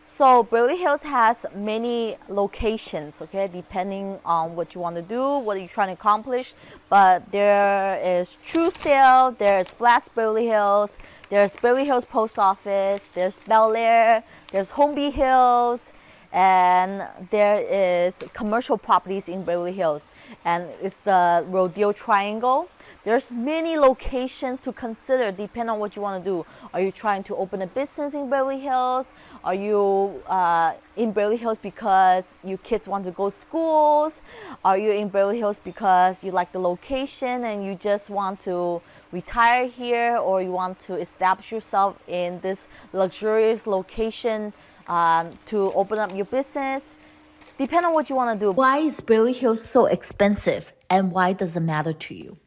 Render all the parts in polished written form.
So Beverly Hills has many locations, okay, depending on what you want to do, what you're trying to accomplish. But there is Truesdale, there's Flats Beverly Hills, there's Beverly Hills Post Office, there's Bel Air, there's Holmby Hills, and there is commercial properties in Beverly Hills, and it's the Rodeo Triangle. There's many locations to consider depending on what you want to do. Are you trying to open a business in Beverly Hills? Are you in Beverly Hills because your kids want to go schools? Are you in Beverly Hills because you like the location and you just want to retire here, or you want to establish yourself in this luxurious location to open up your business? Depending on what you want to do. Why is Beverly Hills so expensive, and why does it matter to you?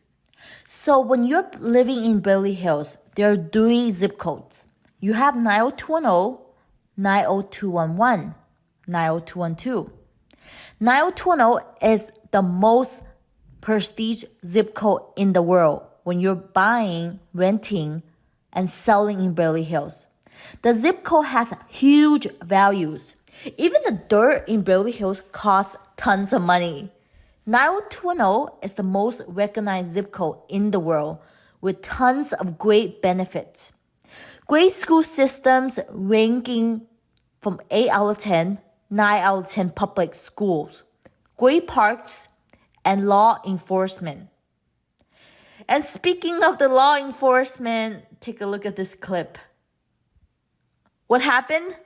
So when you're living in Beverly Hills, there are 3 zip codes. You have 90210, 90211, 90212. 90210 is the most prestige zip code in the world when you're buying, renting, and selling in Beverly Hills. The zip code has huge values. Even the dirt in Beverly Hills costs tons of money. 90210 is the most recognized zip code in the world with tons of great benefits. Great school systems ranking from 8 out of 10, 9 out of 10 public schools. Great parks and law enforcement. And speaking of the law enforcement, take a look at this clip. What happened?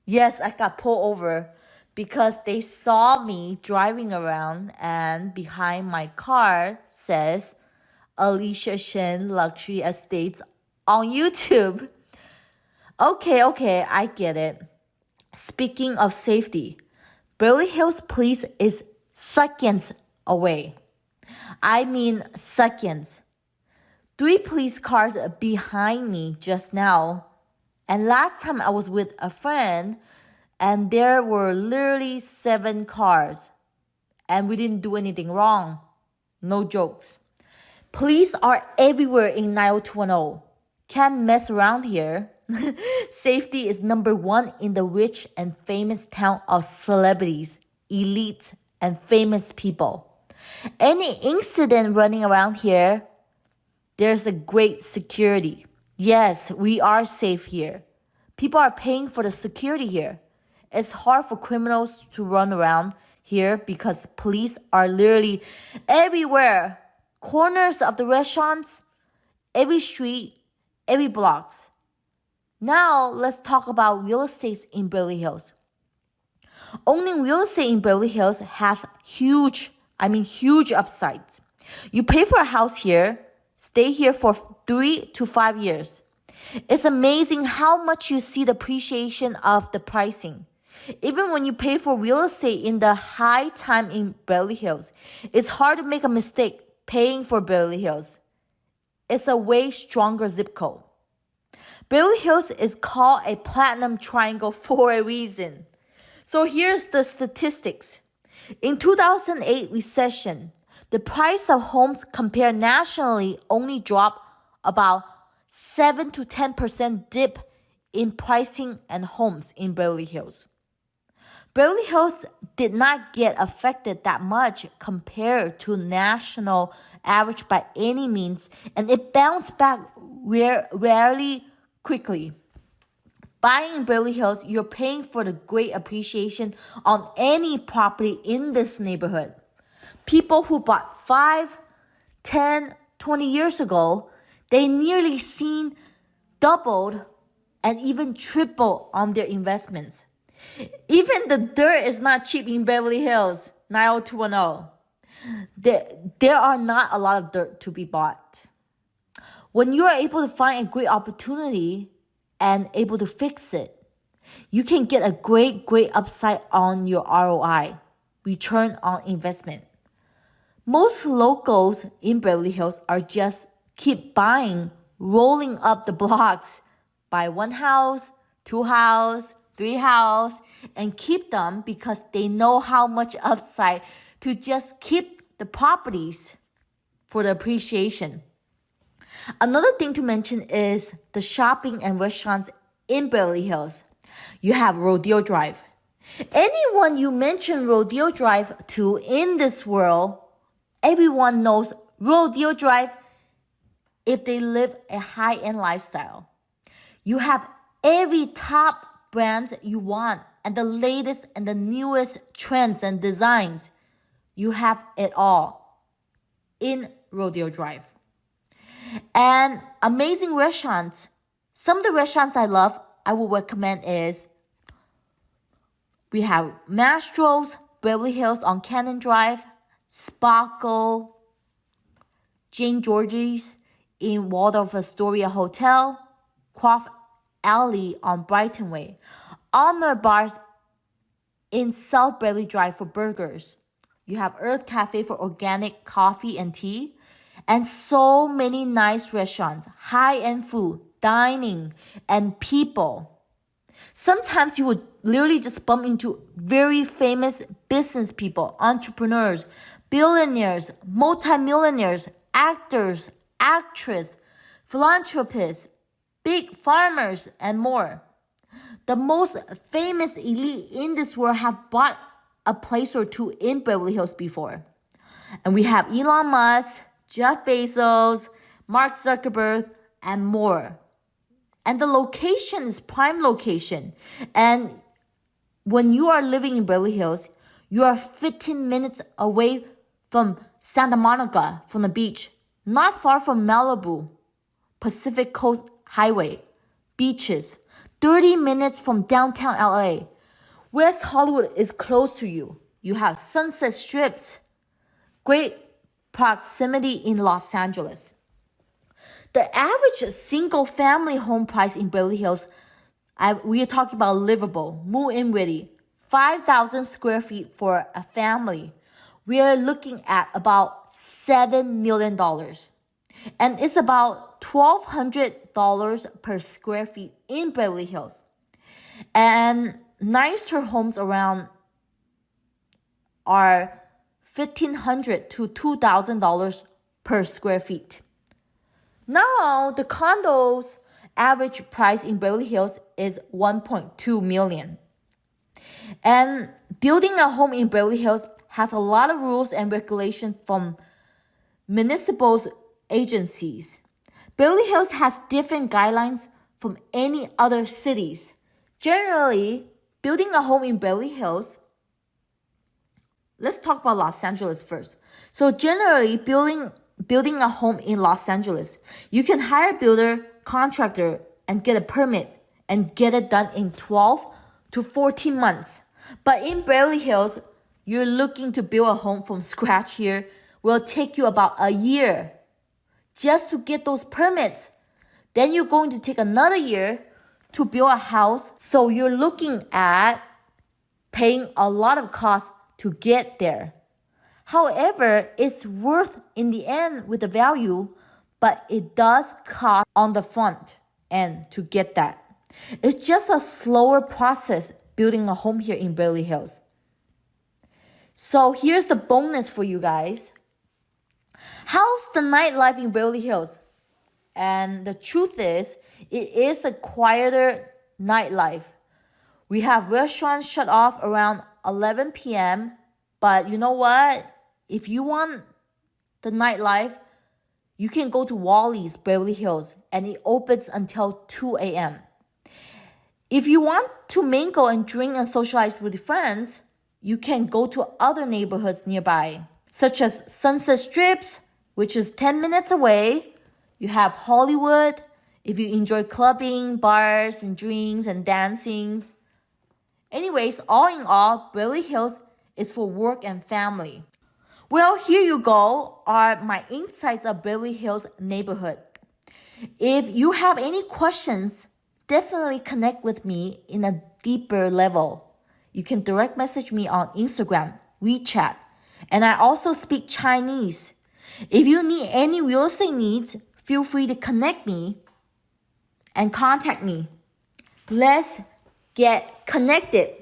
Yes, I got pulled over because they saw me driving around, and behind my car says Alicia Shen Luxury Estates on YouTube. Okay, I get it. Speaking of safety, Beverly Hills Police is seconds away. I mean seconds. 3 police cars behind me just now. And last time I was with a friend, and there were literally 7 cars. And we didn't do anything wrong. No jokes. Police are everywhere in 90210. Can't mess around here. Safety is number 1 in the rich and famous town of celebrities, elites, and famous people. Any incident running around here, there's a great security. Yes, we are safe here. People are paying for the security here. It's hard for criminals to run around here because police are literally everywhere. Corners of the restaurants, every street, every blocks. Now, let's talk about real estate in Beverly Hills. Owning real estate in Beverly Hills has huge upsides. You pay for a house here, stay here for 3 to 5 years. It's amazing how much you see the appreciation of the pricing. Even when you pay for real estate in the high time in Beverly Hills, it's hard to make a mistake paying for Beverly Hills. It's a way stronger zip code. Beverly Hills is called a platinum triangle for a reason. So here's the statistics. In 2008 recession, the price of homes compared nationally only dropped about 7 to 10% dip in pricing and homes in Beverly Hills. Beverly Hills did not get affected that much compared to national average by any means, and it bounced back rarely quickly. Buying in Beverly Hills, you're paying for the great appreciation on any property in this neighborhood. People who bought 5, 10, 20 years ago, they nearly seen doubled and even tripled on their investments. Even the dirt is not cheap in Beverly Hills, 90210. There are not a lot of dirt to be bought. When you are able to find a great opportunity and able to fix it, you can get a great upside on your ROI, return on investment. Most locals in Beverly Hills are just keep buying, rolling up the blocks, buy 1 house, 2 house, 3 house, and keep them because they know how much upside to just keep the properties for the appreciation. Another thing to mention is the shopping and restaurants in Beverly Hills. You have Rodeo Drive. Anyone you mention Rodeo Drive to in this world, everyone knows Rodeo Drive if they live a high-end lifestyle. You have every top brands you want and the latest and the newest trends and designs. You have it all in Rodeo Drive. And amazing restaurants. Some of the restaurants I love, I would recommend is we have Mastro's, Beverly Hills on Cannon Drive, Sparkle, Jane George's in Waldorf Astoria Hotel, Croft Alley on Brighton Way, Honor Bars in South Beverly Drive for burgers. You have Earth Cafe for organic coffee and tea, and so many nice restaurants, high-end food, dining, and people. Sometimes you would literally just bump into very famous business people, entrepreneurs, billionaires, multimillionaires, actors, actresses, philanthropists, big farmers, and more. The most famous elite in this world have bought a place or two in Beverly Hills before. And we have Elon Musk, Jeff Bezos, Mark Zuckerberg, and more. And the location is prime location. And when you are living in Beverly Hills, you are 15 minutes away from Santa Monica, from the beach, not far from Malibu, Pacific Coast Highway, beaches, 30 minutes from downtown LA. West Hollywood is close to you. You have Sunset Strips, great proximity in Los Angeles. The average single-family home price in Beverly Hills, we are talking about livable, move-in ready, 5,000 square feet for a family. We are looking at about $7 million. And it's about $1,200 per square feet in Beverly Hills. And nicer homes around are $1,500 to $2,000 per square feet. Now, the condos average price in Beverly Hills is $1.2 million. And building a home in Beverly Hills has a lot of rules and regulations from municipal agencies. Beverly Hills has different guidelines from any other cities. Generally, building a home in Beverly Hills, let's talk about Los Angeles first. So generally, building a home in Los Angeles, you can hire a builder, contractor, and get a permit and get it done in 12 to 14 months. But in Beverly Hills, you're looking to build a home from scratch here will take you about a year just to get those permits. Then you're going to take another year to build a house. So you're looking at paying a lot of cost to get there. However, it's worth in the end with the value, but it does cost on the front end to get that. It's just a slower process building a home here in Beverly Hills. So here's the bonus for you guys. How's the nightlife in Beverly Hills? And the truth is, it is a quieter nightlife. We have restaurants shut off around 11 p.m. But you know what? If you want the nightlife, you can go to Wally's Beverly Hills and it opens until 2 a.m. If you want to mingle and drink and socialize with friends, you can go to other neighborhoods nearby, such as Sunset Strips, which is 10 minutes away. You have Hollywood, if you enjoy clubbing, bars, and drinks, and dancing. Anyways, all in all, Beverly Hills is for work and family. Well, here you go are my insights of Beverly Hills neighborhood. If you have any questions, definitely connect with me in a deeper level. You can direct message me on Instagram, WeChat, and I also speak Chinese. If you need any real estate needs, feel free to connect me and contact me. Let's get connected.